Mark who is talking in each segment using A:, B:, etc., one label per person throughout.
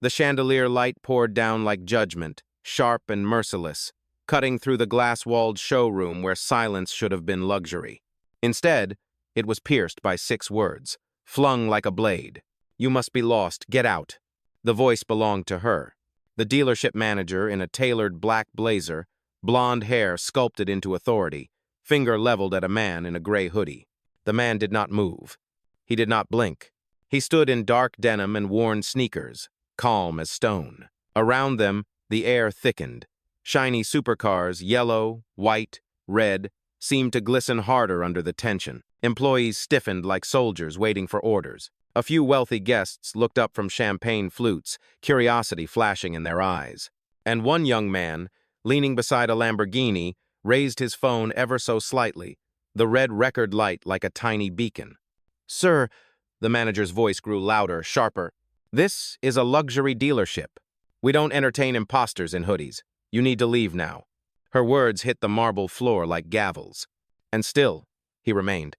A: The chandelier light poured down like judgment, sharp and merciless, cutting through the glass-walled showroom where silence should have been luxury. Instead, it was pierced by 6 words, flung like a blade. "You must be lost. Get out." The voice belonged to her. The dealership manager in a tailored black blazer, blonde hair sculpted into authority, finger leveled at a man in a gray hoodie. The man did not move. He did not blink. He stood in dark denim and worn sneakers, calm as stone. Around them, the air thickened. Shiny supercars, yellow, white, red, seemed to glisten harder under the tension. Employees stiffened like soldiers waiting for orders. A few wealthy guests looked up from champagne flutes, curiosity flashing in their eyes. And one young man, leaning beside a Lamborghini, raised his phone ever so slightly, the red record light like a tiny beacon. "Sir," the manager's voice grew louder, sharper, "this is a luxury dealership. We don't entertain imposters in hoodies. You need to leave now." Her words hit the marble floor like gavels. And still, he remained.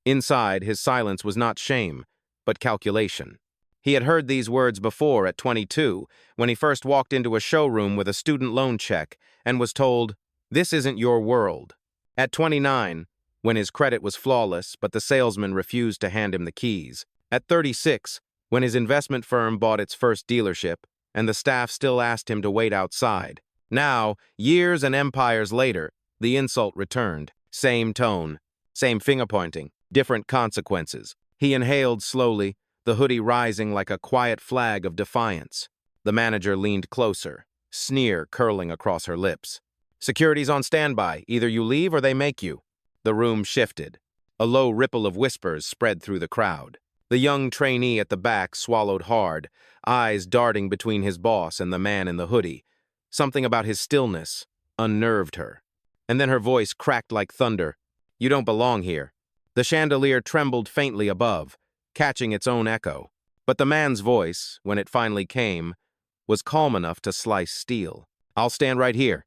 A: Inside, his silence was not shame, but calculation. He had heard these words before at 22, when he first walked into a showroom with a student loan check and was told, "This isn't your world." At 29, when his credit was flawless but the salesman refused to hand him the keys. At 36, when his investment firm bought its first dealership and the staff still asked him to wait outside. Now, years and empires later, the insult returned. Same tone, same finger-pointing, different consequences. He inhaled slowly, the hoodie rising like a quiet flag of defiance. The manager leaned closer, sneer curling across her lips. "Security's on standby. Either you leave or they make you." The room shifted. A low ripple of whispers spread through the crowd. The young trainee at the back swallowed hard, eyes darting between his boss and the man in the hoodie. Something about his stillness unnerved her. And then her voice cracked like thunder. "You don't belong here." The chandelier trembled faintly above, catching its own echo. But the man's voice, when it finally came, was calm enough to slice steel. "I'll stand right here."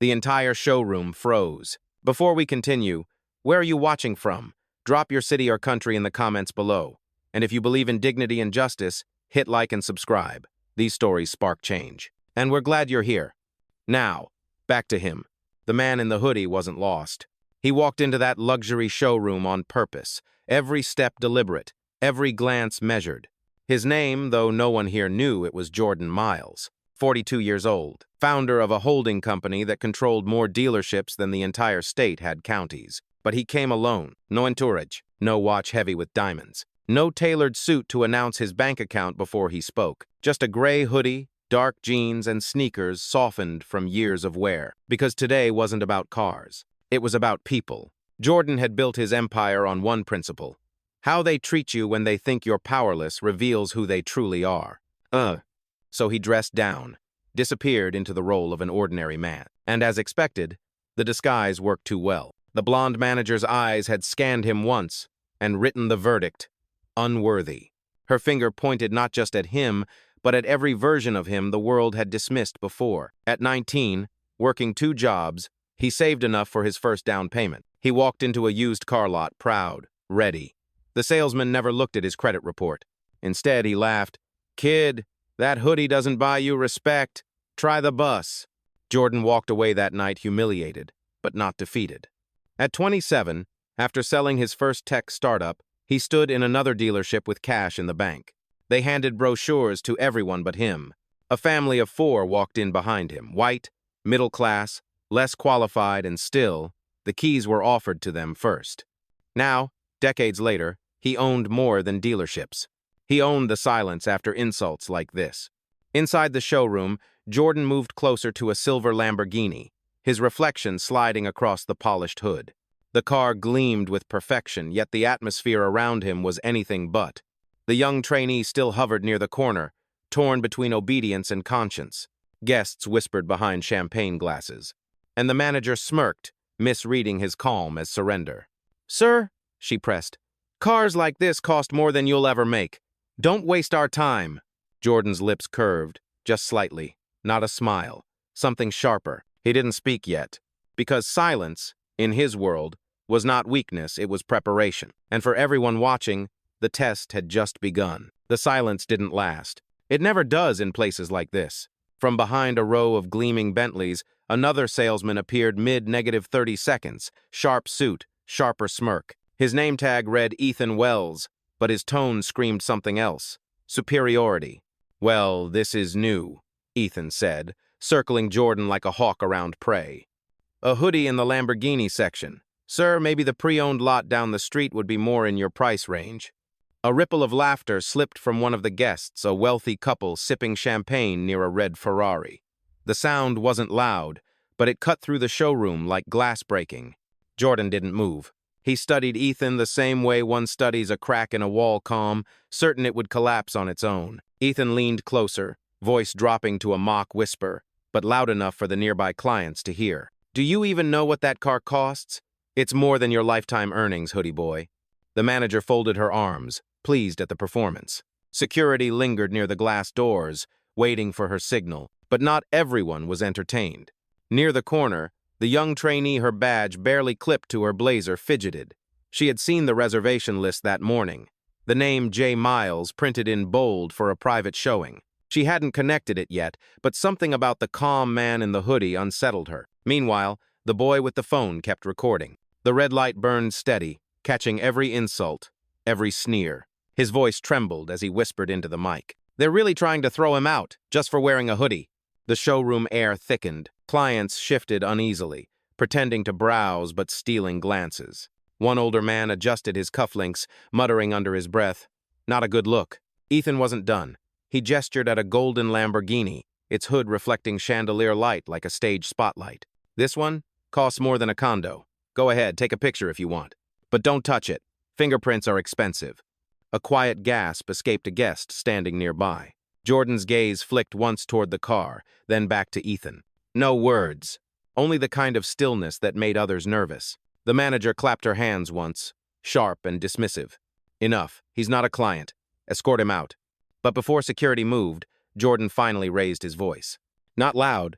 A: The entire showroom froze. Before we continue, where are you watching from? Drop your city or country in the comments below. And if you believe in dignity and justice, hit like and subscribe. These stories spark change. And we're glad you're here. Now, back to him. The man in the hoodie wasn't lost. He walked into that luxury showroom on purpose, every step deliberate, every glance measured. His name, though no one here knew it was Jordan Miles, 42 years old, founder of a holding company that controlled more dealerships than the entire state had counties. But he came alone, no entourage, no watch heavy with diamonds, no tailored suit to announce his bank account before he spoke, just a gray hoodie, dark jeans, and sneakers softened from years of wear. Because today wasn't about cars. It was about people. Jordan had built his empire on one principle. How they treat you when they think you're powerless reveals who they truly are. So he dressed down, disappeared into the role of an ordinary man. And as expected, the disguise worked too well. The blonde manager's eyes had scanned him once and written the verdict, unworthy. Her finger pointed not just at him, but at every version of him the world had dismissed before. At 19, working 2 jobs, he saved enough for his first down payment. He walked into a used car lot, proud, ready. The salesman never looked at his credit report. Instead, he laughed. "Kid, that hoodie doesn't buy you respect. Try the bus." Jordan walked away that night humiliated, but not defeated. At 27, after selling his first tech startup, he stood in another dealership with cash in the bank. They handed brochures to everyone but him. A family of 4 walked in behind him, white, middle class, less qualified, and still, the keys were offered to them first. Now, decades later, he owned more than dealerships. He owned the silence after insults like this. Inside the showroom, Jordan moved closer to a silver Lamborghini, his reflection sliding across the polished hood. The car gleamed with perfection, yet the atmosphere around him was anything but. The young trainee still hovered near the corner, torn between obedience and conscience. Guests whispered behind champagne glasses. And the manager smirked, misreading his calm as surrender. "Sir," she pressed, "cars like this cost more than you'll ever make. Don't waste our time." Jordan's lips curved, just slightly, not a smile, something sharper. He didn't speak yet, because silence, in his world, was not weakness, it was preparation. And for everyone watching, the test had just begun. The silence didn't last. It never does in places like this. From behind a row of gleaming Bentleys, another salesman appeared mid-30 seconds, sharp suit, sharper smirk. His name tag read Ethan Wells, but his tone screamed something else. Superiority. "Well, this is new," Ethan said, circling Jordan like a hawk around prey. "A hoodie in the Lamborghini section. Sir, maybe the pre-owned lot down the street would be more in your price range." A ripple of laughter slipped from one of the guests, a wealthy couple sipping champagne near a red Ferrari. The sound wasn't loud, but it cut through the showroom like glass breaking. Jordan didn't move. He studied Ethan the same way one studies a crack in a wall calm, certain it would collapse on its own. Ethan leaned closer, voice dropping to a mock whisper, but loud enough for the nearby clients to hear. "Do you even know what that car costs? It's more than your lifetime earnings, Hoodie boy." The manager folded her arms, pleased at the performance. Security lingered near the glass doors, waiting for her signal, but not everyone was entertained. Near the corner, the young trainee, her badge barely clipped to her blazer, fidgeted. She had seen the reservation list that morning, the name J. Miles printed in bold for a private showing. She hadn't connected it yet, but something about the calm man in the hoodie unsettled her. Meanwhile, the boy with the phone kept recording. The red light burned steady, catching every insult, every sneer. His voice trembled as he whispered into the mic. "They're really trying to throw him out, just for wearing a hoodie." The showroom air thickened. Clients shifted uneasily, pretending to browse but stealing glances. One older man adjusted his cufflinks, muttering under his breath, "Not a good look." Ethan wasn't done. He gestured at a golden Lamborghini, its hood reflecting chandelier light like a stage spotlight. "This one costs more than a condo. Go ahead, take a picture if you want. But don't touch it. Fingerprints are expensive." A quiet gasp escaped a guest standing nearby. Jordan's gaze flicked once toward the car, then back to Ethan. No words, only the kind of stillness that made others nervous. The manager clapped her hands once, sharp and dismissive. "Enough, he's not a client. Escort him out." But before security moved, Jordan finally raised his voice. Not loud,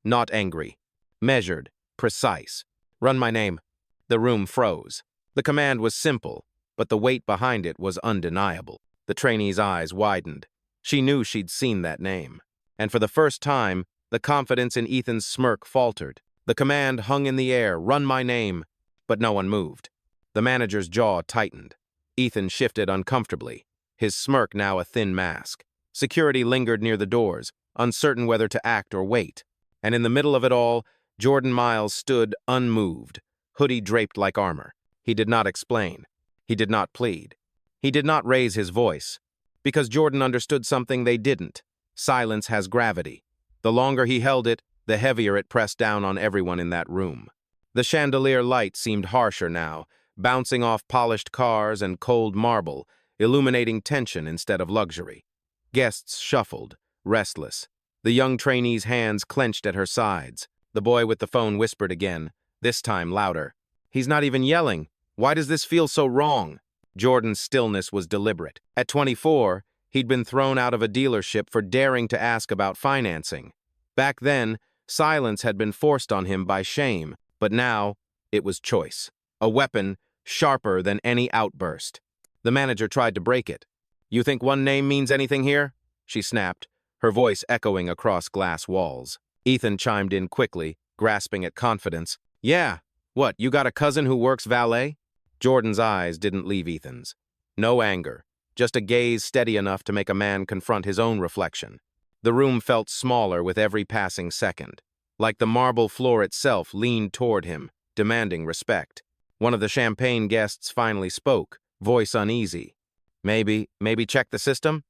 A: not angry. Measured, precise. "Run my name." The room froze. The command was simple, but the weight behind it was undeniable. The trainee's eyes widened. She knew she'd seen that name. And for the first time, the confidence in Ethan's smirk faltered. The command hung in the air, "Run my name," but no one moved. The manager's jaw tightened. Ethan shifted uncomfortably, his smirk now a thin mask. Security lingered near the doors, uncertain whether to act or wait. And in the middle of it all, Jordan Miles stood unmoved, hoodie draped like armor. He did not explain. He did not plead. He did not raise his voice, because Jordan understood something they didn't. Silence has gravity. The longer he held it, the heavier it pressed down on everyone in that room. The chandelier light seemed harsher now, bouncing off polished cars and cold marble, illuminating tension instead of luxury. Guests shuffled, restless. The young trainee's hands clenched at her sides. The boy with the phone whispered again, this time louder. "He's not even yelling. Why does this feel so wrong?" Jordan's stillness was deliberate. At 24, he'd been thrown out of a dealership for daring to ask about financing. Back then, silence had been forced on him by shame, but now it was choice. A weapon sharper than any outburst. The manager tried to break it. "You think one name means anything here?" she snapped, her voice echoing across glass walls. Ethan chimed in quickly, grasping at confidence. "Yeah. What, you got a cousin who works valet?" Jordan's eyes didn't leave Ethan's. No anger, just a gaze steady enough to make a man confront his own reflection. The room felt smaller with every passing second, like the marble floor itself leaned toward him, demanding respect. One of the champagne guests finally spoke, voice uneasy. Maybe check the system?"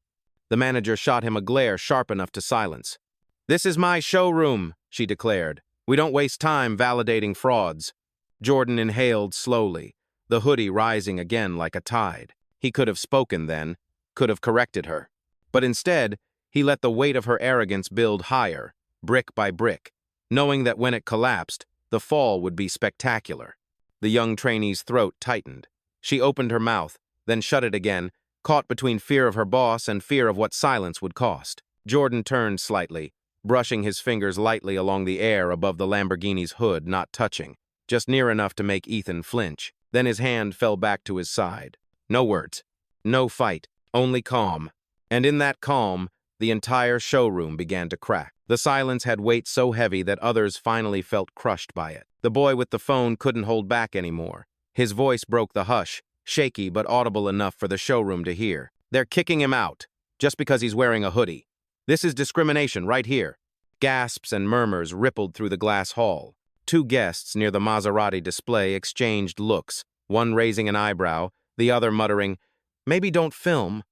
A: The manager shot him a glare sharp enough to silence. "This is my showroom," she declared. "We don't waste time validating frauds." Jordan inhaled slowly, the hoodie rising again like a tide. He could have spoken then, could have corrected her. But instead, he let the weight of her arrogance build higher, brick by brick, knowing that when it collapsed, the fall would be spectacular. The young trainee's throat tightened. She opened her mouth, then shut it again, caught between fear of her boss and fear of what silence would cost. Jordan turned slightly, brushing his fingers lightly along the air above the Lamborghini's hood, not touching, just near enough to make Ethan flinch. Then his hand fell back to his side. No words, no fight, only calm. And in that calm, The entire showroom began to crack. The silence had weight so heavy that others finally felt crushed by it. The boy with the phone couldn't hold back anymore. His voice broke the hush, shaky but audible enough for the showroom to hear. "They're kicking him out, just because he's wearing a hoodie. This is discrimination right here." Gasps and murmurs rippled through the glass hall. Two guests near the Maserati display exchanged looks, one raising an eyebrow, the other muttering, "Maybe don't film."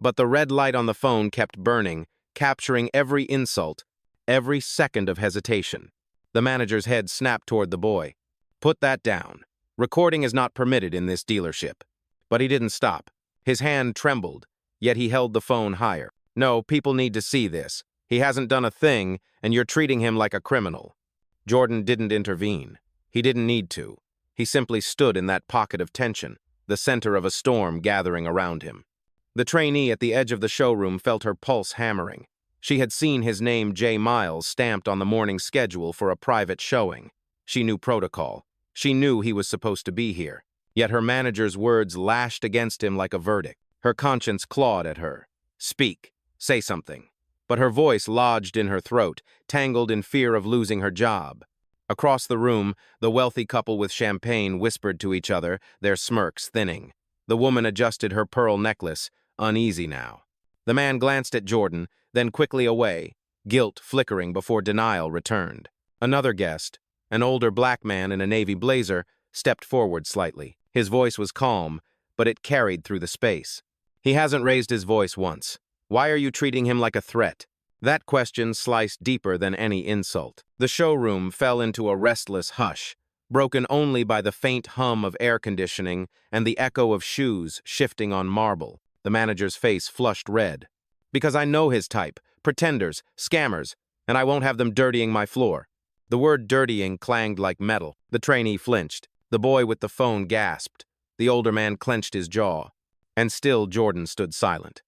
A: But the red light on the phone kept burning, capturing every insult, every second of hesitation. The manager's head snapped toward the boy. "Put that down. Recording is not permitted in this dealership." But he didn't stop. His hand trembled, yet he held the phone higher. "No, people need to see this. He hasn't done a thing, and you're treating him like a criminal." Jordan didn't intervene. He didn't need to. He simply stood in that pocket of tension, the center of a storm gathering around him. The trainee at the edge of the showroom felt her pulse hammering. She had seen his name, J. Miles, stamped on the morning schedule for a private showing. She knew protocol. She knew he was supposed to be here. Yet her manager's words lashed against him like a verdict. Her conscience clawed at her. "Speak. Say something." But her voice lodged in her throat, tangled in fear of losing her job. Across the room, the wealthy couple with champagne whispered to each other, their smirks thinning. The woman adjusted her pearl necklace, uneasy now. The man glanced at Jordan, then quickly away, guilt flickering before denial returned. Another guest, an older black man in a navy blazer, stepped forward slightly. His voice was calm, but it carried through the space. "He hasn't raised his voice once. Why are you treating him like a threat?" That question sliced deeper than any insult. The showroom fell into a restless hush, broken only by the faint hum of air conditioning and the echo of shoes shifting on marble. The manager's face flushed red. "Because I know his type, pretenders, scammers, and I won't have them dirtying my floor." The word dirtying clanged like metal. The trainee flinched. The boy with the phone gasped. The older man clenched his jaw. And still Jordan stood silent.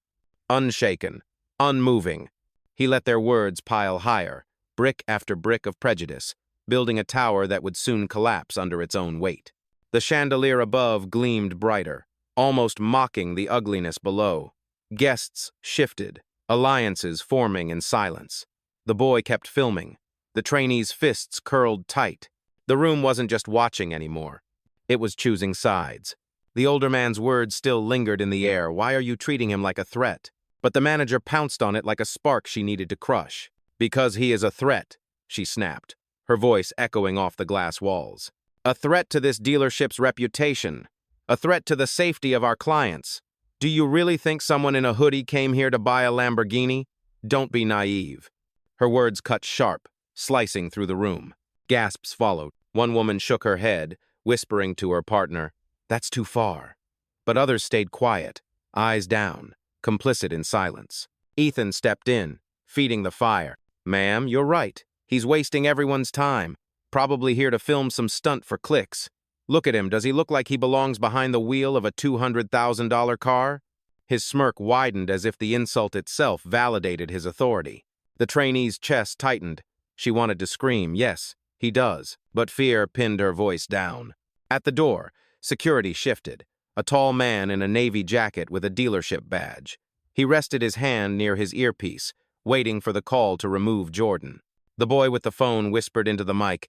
A: Unshaken, unmoving. He let their words pile higher, brick after brick of prejudice, building a tower that would soon collapse under its own weight. The chandelier above gleamed brighter, almost mocking the ugliness below. Guests shifted, alliances forming in silence. The boy kept filming. The trainee's fists curled tight. The room wasn't just watching anymore. It was choosing sides. The older man's words still lingered in the air. "Why are you treating him like a threat?" But the manager pounced on it like a spark she needed to crush. "Because he is a threat," she snapped, her voice echoing off the glass walls. "A threat to this dealership's reputation. A threat to the safety of our clients. Do you really think someone in a hoodie came here to buy a Lamborghini? Don't be naive." Her words cut sharp, slicing through the room. Gasps followed. One woman shook her head, whispering to her partner, "That's too far." But others stayed quiet, eyes down, complicit in silence. Ethan stepped in, feeding the fire. "Ma'am, you're right. He's wasting everyone's time. Probably here to film some stunt for clicks. Look at him. Does he look like he belongs behind the wheel of a $200,000 car?" His smirk widened as if the insult itself validated his authority. The trainee's chest tightened. She wanted to scream, "Yes, he does," but fear pinned her voice down. At the door, security shifted. A tall man in a navy jacket with a dealership badge. He rested his hand near his earpiece, waiting for the call to remove Jordan. The boy with the phone whispered into the mic,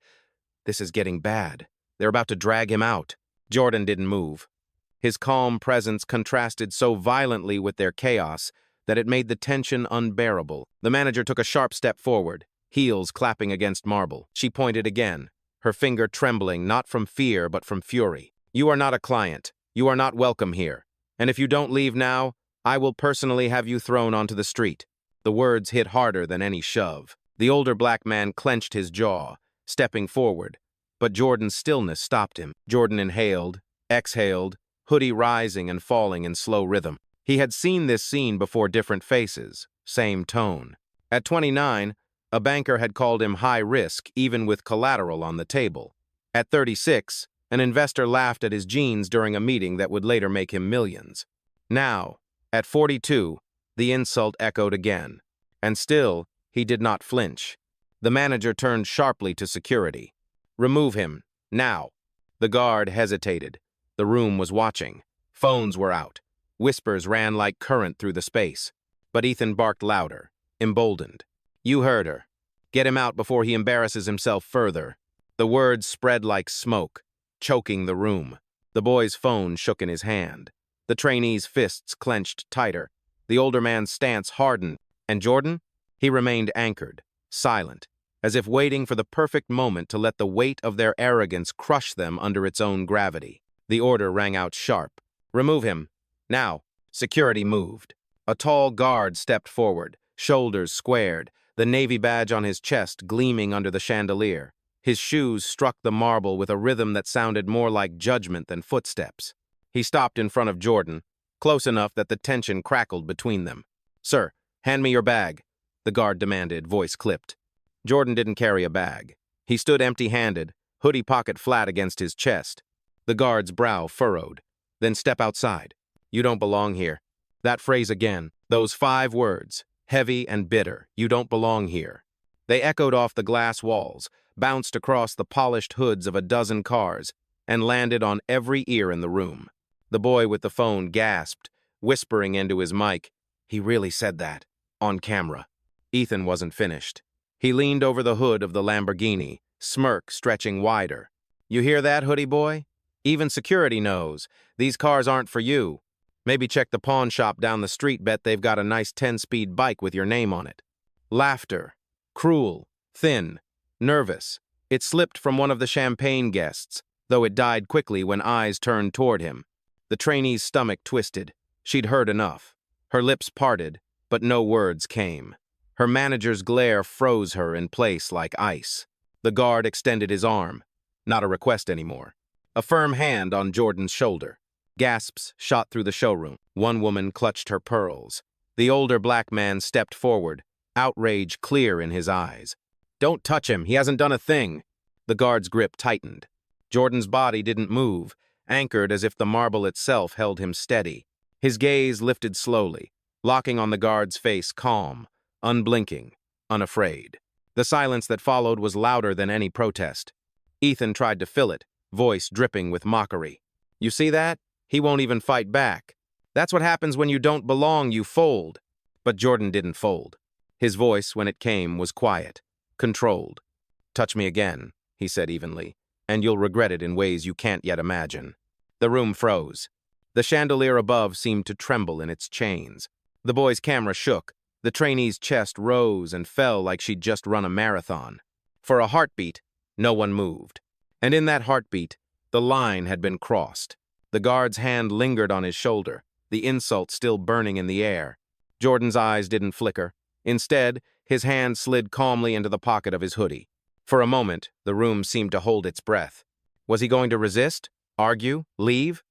A: "This is getting bad. They're about to drag him out." Jordan didn't move. His calm presence contrasted so violently with their chaos that it made the tension unbearable. The manager took a sharp step forward, heels clapping against marble. She pointed again, her finger trembling not from fear but from fury. "You are not a client. You are not welcome here. And if you don't leave now, I will personally have you thrown onto the street." The words hit harder than any shove. The older black man clenched his jaw, stepping forward. But Jordan's stillness stopped him. Jordan inhaled, exhaled, hoodie rising and falling in slow rhythm. He had seen this scene before different faces, same tone. At 29, a banker had called him high risk even with collateral on the table. At 36, an investor laughed at his jeans during a meeting that would later make him millions. Now, at 42, the insult echoed again. And still, he did not flinch. The manager turned sharply to security. "Remove him, now." The guard hesitated. The room was watching. Phones were out. Whispers ran like current through the space. But Ethan barked louder. emboldened. "You heard her. Get him out before he embarrasses himself further." The words spread like smoke, choking the room. The boy's phone shook in his hand. The trainee's fists clenched tighter. The older man's stance hardened. And Jordan? He remained anchored, silent, as if waiting for the perfect moment to let the weight of their arrogance crush them under its own gravity. The order rang out sharp. "Remove him. Now." Security moved. A tall guard stepped forward, shoulders squared, the Navy badge on his chest gleaming under the chandelier. His shoes struck the marble with a rhythm that sounded more like judgment than footsteps. He stopped in front of Jordan, close enough that the tension crackled between them. "Sir, hand me your bag," the guard demanded, voice clipped. Jordan didn't carry a bag. He stood empty-handed, hoodie pocket flat against his chest. The guard's brow furrowed. "Then step outside. You don't belong here." That phrase again, those 5 words, heavy and bitter, "You don't belong here." They echoed off the glass walls, bounced across the polished hoods of a dozen cars, and landed on every ear in the room. The boy with the phone gasped, whispering into his mic, "He really said that, on camera." Ethan wasn't finished. He leaned over the hood of the Lamborghini, smirk stretching wider. "You hear that, hoodie boy? Even security knows. These cars aren't for you. Maybe check the pawn shop down the street, bet they've got a nice 10-speed bike with your name on it." Laughter. Cruel, thin, nervous. It slipped from one of the champagne guests, though it died quickly when eyes turned toward him. The trainee's stomach twisted. She'd heard enough. Her lips parted, but no words came. Her manager's glare froze her in place like ice. The guard extended his arm. Not a request anymore. A firm hand on Jordan's shoulder. Gasps shot through the showroom. One woman clutched her pearls. The older black man stepped forward, outrage clear in his eyes. "Don't touch him, he hasn't done a thing." The guard's grip tightened. Jordan's body didn't move, anchored as if the marble itself held him steady. His gaze lifted slowly, locking on the guard's face, calm, unblinking, unafraid. The silence that followed was louder than any protest. Ethan tried to fill it, voice dripping with mockery. "You see that? He won't even fight back. That's what happens when you don't belong, you fold." But Jordan didn't fold. His voice, when it came, was quiet, controlled. "Touch me again," he said evenly, "and you'll regret it in ways you can't yet imagine." The room froze. The chandelier above seemed to tremble in its chains. The boy's camera shook. The trainee's chest rose and fell like she'd just run a marathon. For a heartbeat, no one moved. And in that heartbeat, the line had been crossed. The guard's hand lingered on his shoulder, the insult still burning in the air. Jordan's eyes didn't flicker. Instead, his hand slid calmly into the pocket of his hoodie. For a moment, the room seemed to hold its breath. Was he going to resist? Argue? Leave?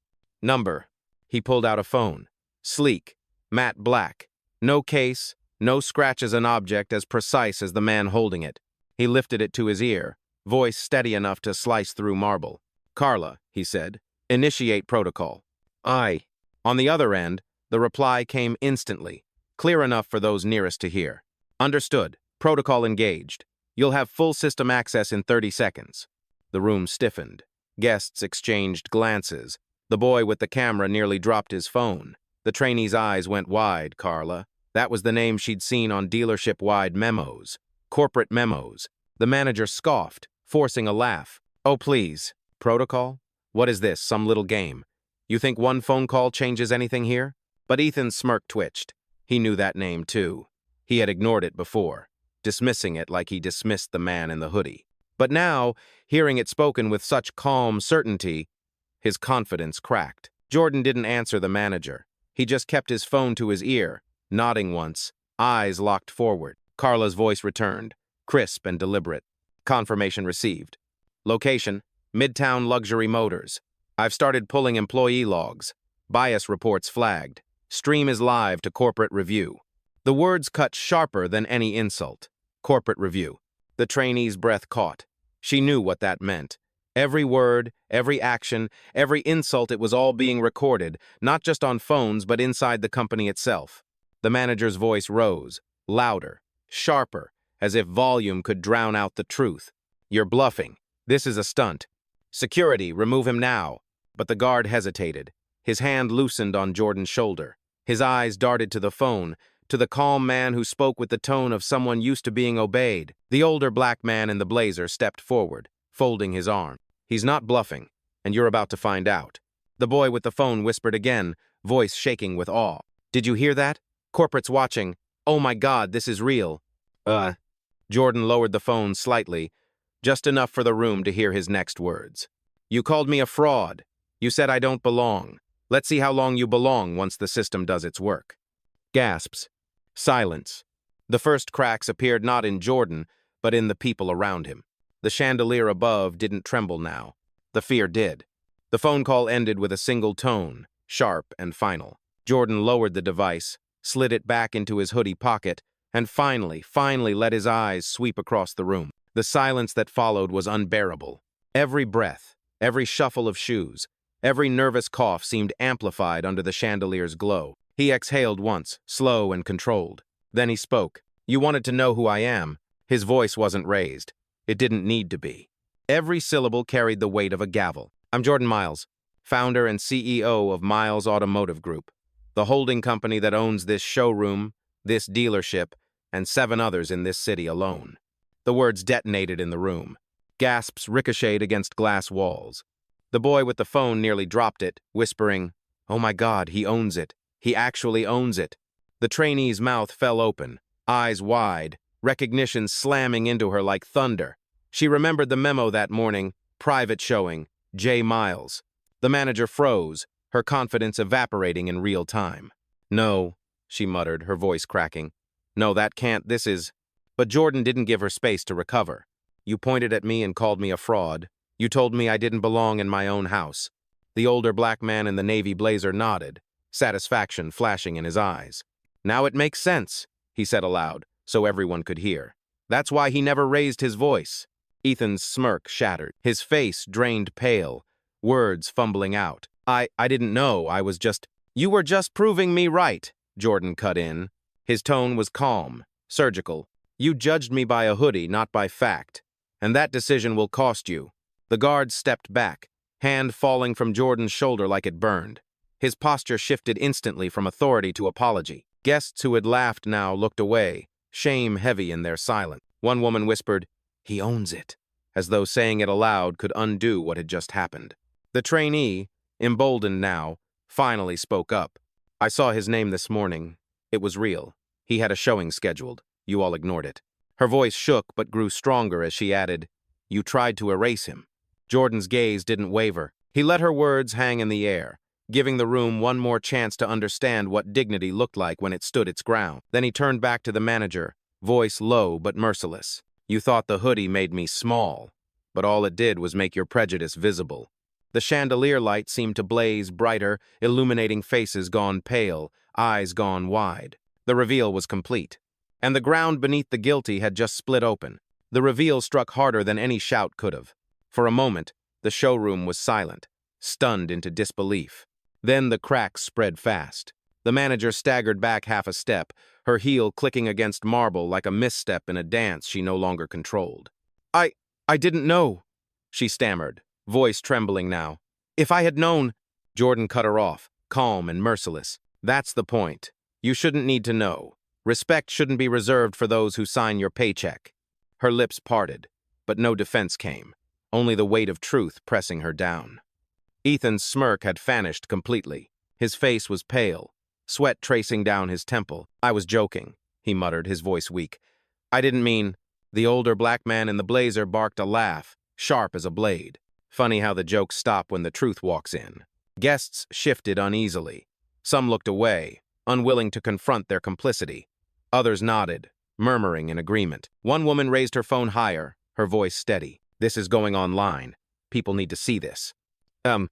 A: Number. He pulled out a phone. Sleek, matte black. No case, no scratch as an object as precise as the man holding it. He lifted it to his ear, voice steady enough to slice through marble. "Carla," he said, "initiate protocol." "Aye." On the other end, the reply came instantly, clear enough for those nearest to hear. "Understood. Protocol engaged. You'll have full system access in 30 seconds. The room stiffened. Guests exchanged glances. The boy with the camera nearly dropped his phone. The trainee's eyes went wide, Carla. That was the name she'd seen on dealership-wide memos. Corporate memos. The manager scoffed, forcing a laugh. "Oh, please. Protocol? What is this, some little game? You think one phone call changes anything here?" But Ethan's smirk twitched. He knew that name, too. He had ignored it before, dismissing it like he dismissed the man in the hoodie. But now, hearing it spoken with such calm certainty, his confidence cracked. Jordan didn't answer the manager. He just kept his phone to his ear, nodding once, eyes locked forward. Carla's voice returned, crisp and deliberate. Confirmation received. Location, Midtown Luxury Motors. I've started pulling employee logs. Bias reports flagged. Stream is live to corporate review. The words cut sharper than any insult. Corporate review. The trainee's breath caught. She knew what that meant. Every word, every action, every insult, it was all being recorded, not just on phones, but inside the company itself. The manager's voice rose, louder, sharper, as if volume could drown out the truth. "You're bluffing. This is a stunt. Security, remove him now." But the guard hesitated. His hand loosened on Jordan's shoulder. His eyes darted to the phone, to the calm man who spoke with the tone of someone used to being obeyed. The older black man in the blazer stepped forward, folding his arm. He's not bluffing, and you're about to find out. The boy with the phone whispered again, voice shaking with awe. Did you hear that? Corporate's watching. Oh my God, this is real. Jordan lowered the phone slightly, just enough for the room to hear his next words. You called me a fraud. You said I don't belong. Let's see how long you belong once the system does its work. Gasps. Silence. The first cracks appeared not in Jordan, but in the people around him. The chandelier above didn't tremble now. The fear did. The phone call ended with a single tone, sharp and final. Jordan lowered the device, slid it back into his hoodie pocket, and finally let his eyes sweep across the room. The silence that followed was unbearable. Every breath, every shuffle of shoes, every nervous cough seemed amplified under the chandelier's glow. He exhaled once, slow and controlled. Then he spoke. You wanted to know who I am. His voice wasn't raised. It didn't need to be. Every syllable carried the weight of a gavel. I'm Jordan Miles, founder and CEO of Miles Automotive Group, the holding company that owns this showroom, this dealership, and 7 others in this city alone. The words detonated in the room. Gasps ricocheted against glass walls. The boy with the phone nearly dropped it, whispering, Oh my God, he owns it. He actually owns it. The trainee's mouth fell open, eyes wide, recognition slamming into her like thunder. She remembered the memo that morning, private showing, J. Miles. The manager froze, her confidence evaporating in real time. No, she muttered, her voice cracking. No, that can't, this is... But Jordan didn't give her space to recover. You pointed at me and called me a fraud. You told me I didn't belong in my own house. The older black man in the navy blazer nodded, satisfaction flashing in his eyes. Now it makes sense, he said aloud, so everyone could hear. That's why he never raised his voice. Ethan's smirk shattered, his face drained pale, words fumbling out. I didn't know, I was just... You were just proving me right, Jordan cut in. His tone was calm, surgical. You judged me by a hoodie, not by fact. And that decision will cost you. The guard stepped back, hand falling from Jordan's shoulder like it burned. His posture shifted instantly from authority to apology. Guests who had laughed now looked away, shame heavy in their silence. One woman whispered, He owns it, as though saying it aloud could undo what had just happened. The trainee, emboldened now, finally spoke up. I saw his name this morning. It was real. He had a showing scheduled. You all ignored it. Her voice shook but grew stronger as she added, You tried to erase him. Jordan's gaze didn't waver. He let her words hang in the air, giving the room one more chance to understand what dignity looked like when it stood its ground. Then he turned back to the manager, voice low but merciless. You thought the hoodie made me small, but all it did was make your prejudice visible. The chandelier light seemed to blaze brighter, illuminating faces gone pale, eyes gone wide. The reveal was complete. And the ground beneath the guilty had just split open. The reveal struck harder than any shout could have. For a moment, the showroom was silent, stunned into disbelief. Then the cracks spread fast. The manager staggered back half a step, her heel clicking against marble like a misstep in a dance she no longer controlled. I didn't know, she stammered, voice trembling now. If I had known... Jordan cut her off, calm and merciless. That's the point. You shouldn't need to know. Respect shouldn't be reserved for those who sign your paycheck. Her lips parted, but no defense came, only the weight of truth pressing her down. Ethan's smirk had vanished completely. His face was pale, sweat tracing down his temple. I was joking, he muttered, his voice weak. I didn't mean... The older black man in the blazer barked a laugh, sharp as a blade. Funny how the jokes stop when the truth walks in. Guests shifted uneasily. Some looked away, unwilling to confront their complicity. Others nodded, murmuring in agreement. One woman raised her phone higher, her voice steady. This is going online. People need to see this. The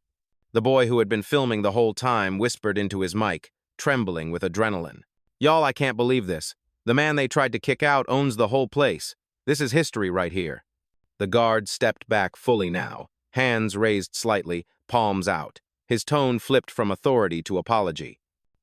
A: boy who had been filming the whole time whispered into his mic, trembling with adrenaline. Y'all, I can't believe this. The man they tried to kick out owns the whole place. This is history right here. The guard stepped back fully now, hands raised slightly, palms out. His tone flipped from authority to apology.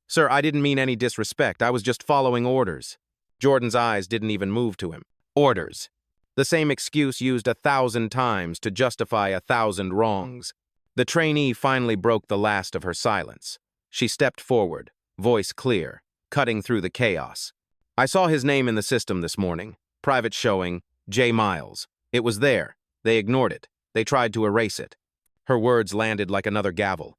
A: Sir, I didn't mean any disrespect. I was just following orders. Jordan's eyes didn't even move to him. Orders. The same excuse used 1,000 times to justify 1,000 wrongs. The trainee finally broke the last of her silence. She stepped forward, voice clear. cutting through the chaos. I saw his name in the system this morning. Private showing, J. Miles. It was there. They ignored it. They tried to erase it. Her words landed like another gavel.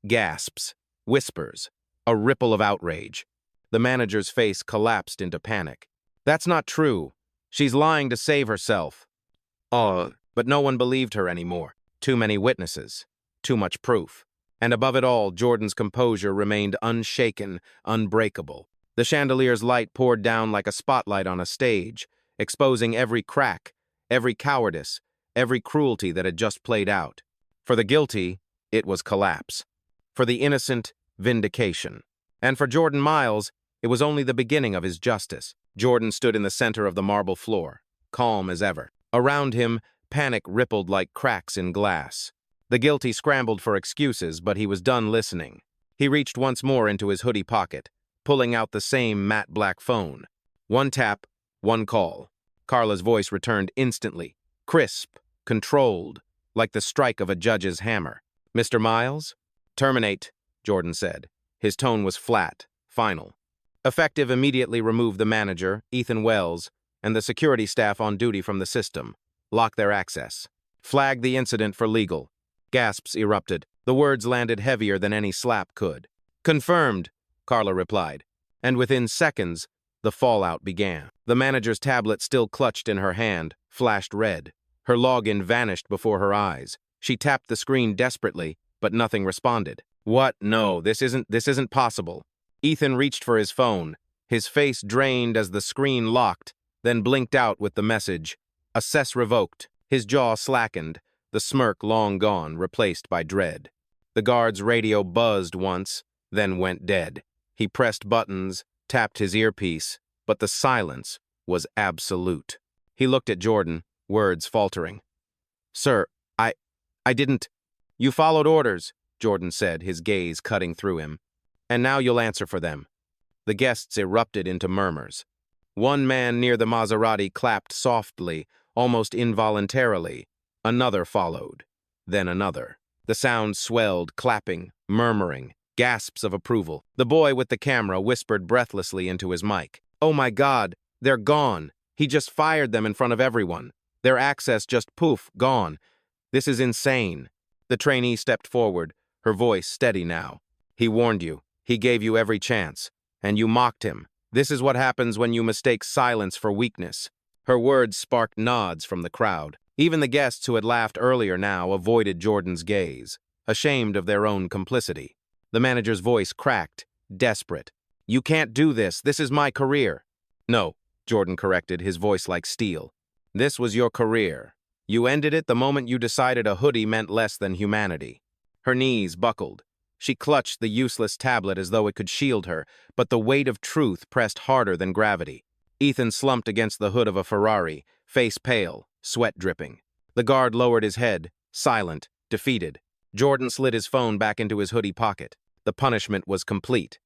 A: Gasps, whispers, a ripple of outrage. The manager's face collapsed into panic. That's not true. She's lying to save herself. But no one believed her anymore. Too many witnesses. Too much proof. And above it all, Jordan's composure remained unshaken, unbreakable. The chandelier's light poured down like a spotlight on a stage, exposing every crack, every cowardice, every cruelty that had just played out. For the guilty, it was collapse. For the innocent, vindication. And for Jordan Miles, it was only the beginning of his justice. Jordan stood in the center of the marble floor, calm as ever. Around him, panic rippled like cracks in glass. The guilty scrambled for excuses, but he was done listening. He reached once more into his hoodie pocket, pulling out the same matte black phone. One tap, one call. Carla's voice returned instantly, crisp, controlled, like the strike of a judge's hammer. "Mr. Miles?" "Terminate," Jordan said. His tone was flat, final. Effective immediately removed the manager, Ethan Wells, and the security staff on duty from the system. Lock their access. Flag the incident for legal. Gasps erupted. The words landed heavier than any slap could. "Confirmed," Carla replied. And within seconds, the fallout began. The manager's tablet, still clutched in her hand, flashed red. Her login vanished before her eyes. She tapped the screen desperately, but nothing responded. What? No, this isn't possible. Ethan reached for his phone, his face drained as the screen locked, then blinked out with the message, "Access revoked." His jaw slackened, the smirk long gone, replaced by dread. The guard's radio buzzed once, then went dead. He pressed buttons, tapped his earpiece, but the silence was absolute. He looked at Jordan, words faltering. "Sir, I didn't—" "You followed orders," Jordan said, his gaze cutting through him. "And now you'll answer for them." The guests erupted into murmurs. One man near the Maserati clapped softly, almost involuntarily. Another followed. Then another. The sound swelled, clapping, murmuring, gasps of approval. The boy with the camera whispered breathlessly into his mic. "Oh my God, they're gone. He just fired them in front of everyone. Their access just poof, gone. This is insane." The trainee stepped forward, her voice steady now. "He warned you. He gave you every chance. And you mocked him. This is what happens when you mistake silence for weakness." Her words sparked nods from the crowd. Even the guests who had laughed earlier now avoided Jordan's gaze, ashamed of their own complicity. The manager's voice cracked, desperate. "You can't do this. This is my career." "No," Jordan corrected, his voice like steel. "This was your career. You ended it the moment you decided a hoodie meant less than humanity." Her knees buckled. She clutched the useless tablet as though it could shield her, but the weight of truth pressed harder than gravity. Ethan slumped against the hood of a Ferrari, face pale, sweat dripping. The guard lowered his head, silent, defeated. Jordan slid his phone back into his hoodie pocket. The punishment was complete.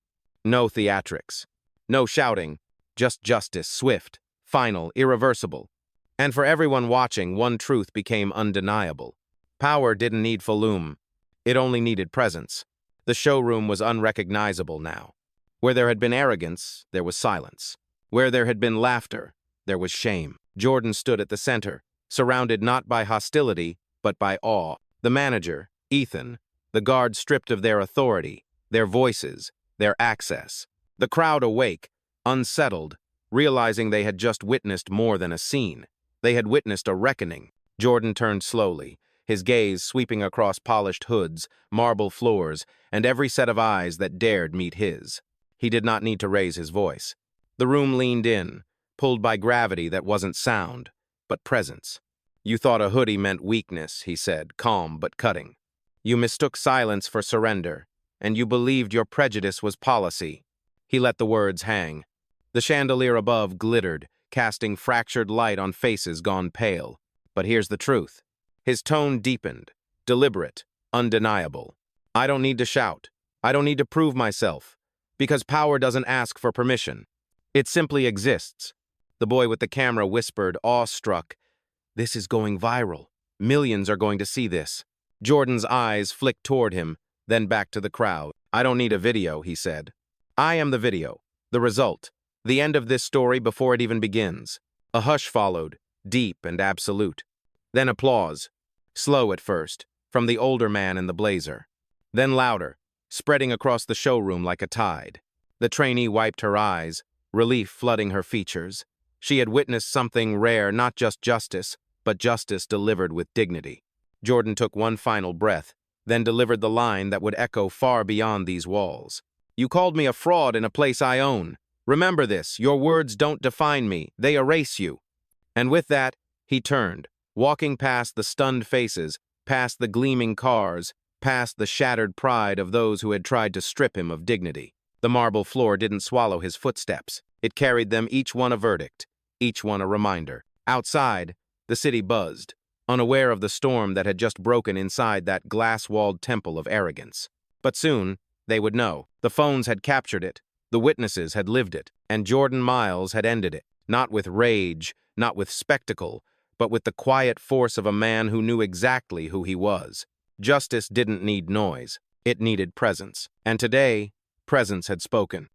A: No theatrics. No shouting. Just justice, swift, final, irreversible. And for everyone watching, one truth became undeniable. Power didn't need volume. It only needed presence. The showroom was unrecognizable now. Where there had been arrogance, there was silence. Where there had been laughter, there was shame. Jordan stood at the center, surrounded not by hostility, but by awe. The manager, Ethan, the guard stripped of their authority, their voices, their access. The crowd awake, unsettled, realizing they had just witnessed more than a scene. They had witnessed a reckoning. Jordan turned slowly, his gaze sweeping across polished hoods, marble floors, and every set of eyes that dared meet his. He did not need to raise his voice. The room leaned in, pulled by gravity that wasn't sound, but presence. "You thought a hoodie meant weakness," he said, calm but cutting. "You mistook silence for surrender, and you believed your prejudice was policy." He let the words hang. The chandelier above glittered, casting fractured light on faces gone pale. "But here's the truth." His tone deepened, deliberate, undeniable. "I don't need to shout. I don't need to prove myself. Because power doesn't ask for permission. It simply exists." The boy with the camera whispered, awestruck, "This is going viral. Millions are going to see this." Jordan's eyes flicked toward him, then back to the crowd. "I don't need a video," he said. "I am the video. The result, the end of this story before it even begins. A hush followed, deep and absolute. Then applause, slow at first, from the older man in the blazer. Then louder, spreading across the showroom like a tide. The trainee wiped her eyes, relief flooding her features. She had witnessed something rare, not just justice, but justice delivered with dignity. Jordan took one final breath, then delivered the line that would echo far beyond these walls. "You called me a fraud in a place I own. Remember this, your words don't define me, they erase you." And with that, he turned, walking past the stunned faces, past the gleaming cars, past the shattered pride of those who had tried to strip him of dignity. The marble floor didn't swallow his footsteps. It carried them, each one a verdict, each one a reminder. Outside, the city buzzed, unaware of the storm that had just broken inside that glass-walled temple of arrogance. But soon, they would know. The phones had captured it, the witnesses had lived it, and Jordan Miles had ended it, not with rage, not with spectacle, but with the quiet force of a man who knew exactly who he was. Justice didn't need noise, it needed presence. And today, presence had spoken.